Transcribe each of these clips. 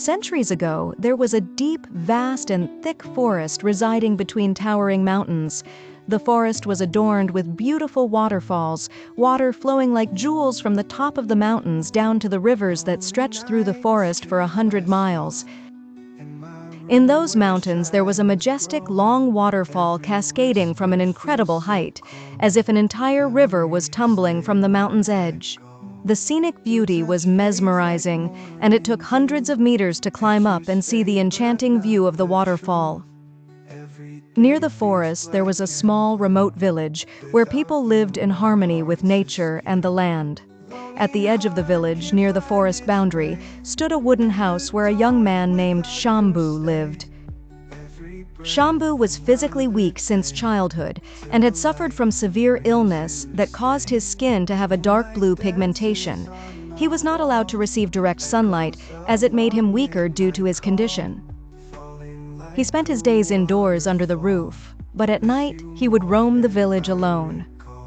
Centuries ago, there was a deep, vast, and thick forest residing between towering mountains. The forest was adorned with beautiful waterfalls, water flowing like jewels from the top of the mountains down to the rivers that stretched through the forest for 100 miles. In those mountains, there was a majestic, long waterfall cascading from an incredible height, as if an entire river was tumbling from the mountain's edge. The scenic beauty was mesmerizing, and it took hundreds of meters to climb up and see the enchanting view of the waterfall. Near the forest, there was a small, remote village where people lived in harmony with nature and the land. At the edge of the village, near the forest boundary, stood a wooden house where a young man named Shambhu lived. Shambhu was physically weak since childhood and had suffered from severe illness that caused his skin to have a dark blue pigmentation. He was not allowed to receive direct sunlight as it made him weaker due to his condition. He spent his days indoors under the roof, but at night he would roam the village alone.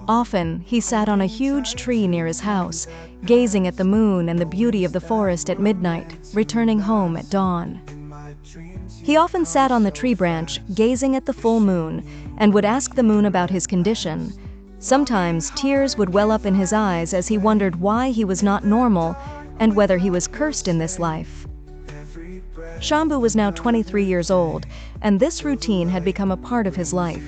Often, he sat on a huge tree near his house, gazing at the moon and the beauty of the forest at midnight, returning home at dawn. He often sat on the tree branch, gazing at the full moon, and would ask the moon about his condition. Sometimes, tears would well up in his eyes as he wondered why he was not normal and whether he was cursed in this life. Shambhu was now 23 years old, and this routine had become a part of his life.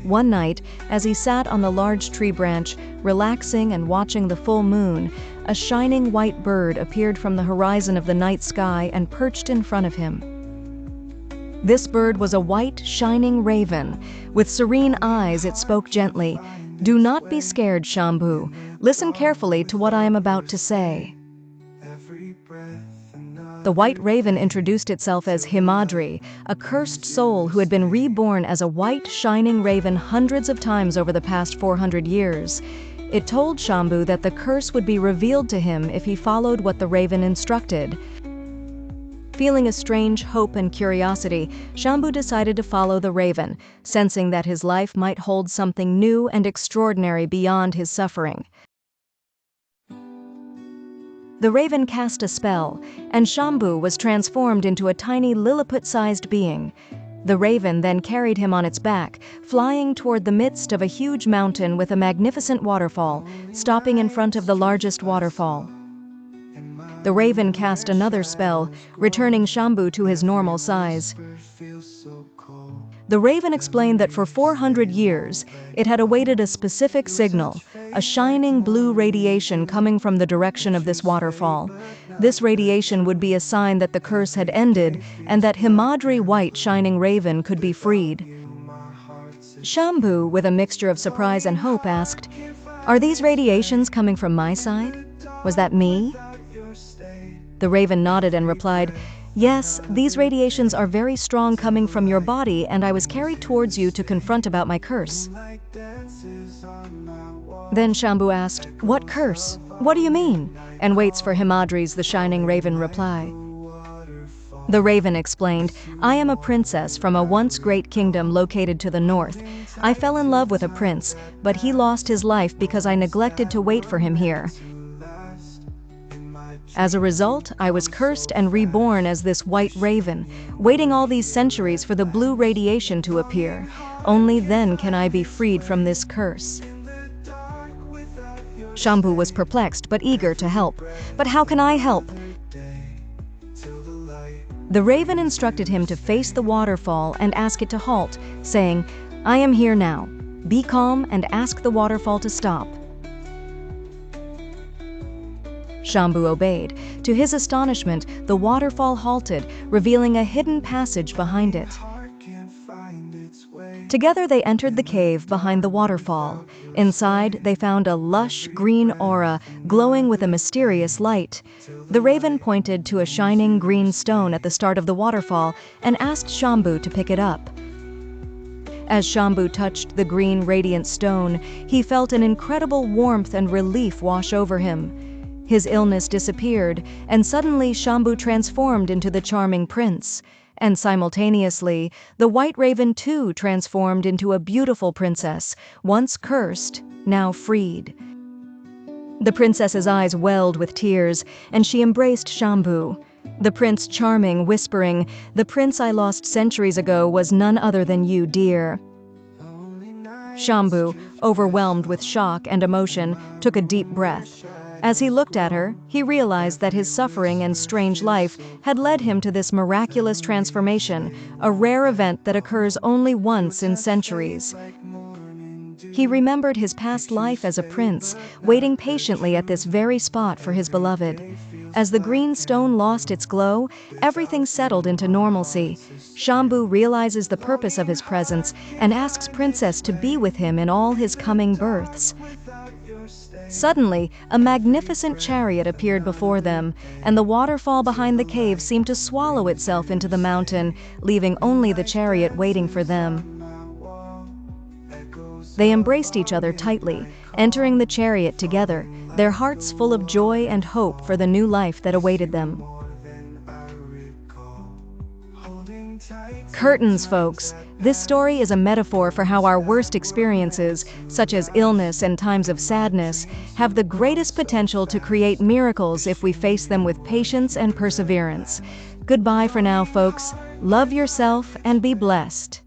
One night, as he sat on the large tree branch, relaxing and watching the full moon, a shining white bird appeared from the horizon of the night sky and perched in front of him. This bird was a white, shining raven. With serene eyes, it spoke gently. "Do not be scared, Shambhu. Listen carefully to what I am about to say." The white raven introduced itself as Himadri, a cursed soul who had been reborn as a white, shining raven hundreds of times over the past 400 years. It told Shambhu that the curse would be revealed to him if he followed what the raven instructed. Feeling a strange hope and curiosity, Shambhu decided to follow the raven, sensing that his life might hold something new and extraordinary beyond his suffering. The raven cast a spell, and Shambhu was transformed into a tiny Lilliput-sized being. The raven then carried him on its back, flying toward the midst of a huge mountain with a magnificent waterfall, stopping in front of the largest waterfall. The raven cast another spell, returning Shambhu to his normal size. The raven explained that for 400 years, it had awaited a specific signal, a shining blue radiation coming from the direction of this waterfall. This radiation would be a sign that the curse had ended and that Himadri white shining raven could be freed. Shambhu, with a mixture of surprise and hope, asked, "Are these radiations coming from my side? Was that me?" The raven nodded and replied, "Yes, these radiations are very strong coming from your body, and I was carried towards you to confront about my curse." Then Shambhu asked, "What curse? What do you mean?" and waits for Himadri's the shining raven reply. The raven explained, "I am a princess from a once great kingdom located to the north. I fell in love with a prince, but he lost his life because I neglected to wait for him here. As a result, I was cursed and reborn as this white raven, waiting all these centuries for the blue radiation to appear. Only then can I be freed from this curse." Shambhu was perplexed but eager to help. "But how can I help?" The raven instructed him to face the waterfall and ask it to halt, saying, "I am here now. Be calm and ask the waterfall to stop." Shambhu obeyed. To his astonishment, the waterfall halted, revealing a hidden passage behind it. Together they entered the cave behind the waterfall. Inside, they found a lush, green aura glowing with a mysterious light. The raven pointed to a shining green stone at the start of the waterfall and asked Shambhu to pick it up. As Shambhu touched the green, radiant stone, he felt an incredible warmth and relief wash over him. His illness disappeared, and suddenly Shambhu transformed into the charming prince. And simultaneously, the white raven too transformed into a beautiful princess, once cursed, now freed. The princess's eyes welled with tears, and she embraced Shambhu. The prince charming, whispering, "The prince I lost centuries ago was none other than you, dear." Shambhu, overwhelmed with shock and emotion, took a deep breath. As he looked at her, he realized that his suffering and strange life had led him to this miraculous transformation, a rare event that occurs only once in centuries. He remembered his past life as a prince, waiting patiently at this very spot for his beloved. As the green stone lost its glow, everything settled into normalcy. Shambhu realizes the purpose of his presence and asks Princess to be with him in all his coming births. Suddenly, a magnificent chariot appeared before them, and the waterfall behind the cave seemed to swallow itself into the mountain, leaving only the chariot waiting for them. They embraced each other tightly, entering the chariot together, their hearts full of joy and hope for the new life that awaited them. Curtains, folks. This story is a metaphor for how our worst experiences, such as illness and times of sadness, have the greatest potential to create miracles if we face them with patience and perseverance. Goodbye for now, folks. Love yourself and be blessed.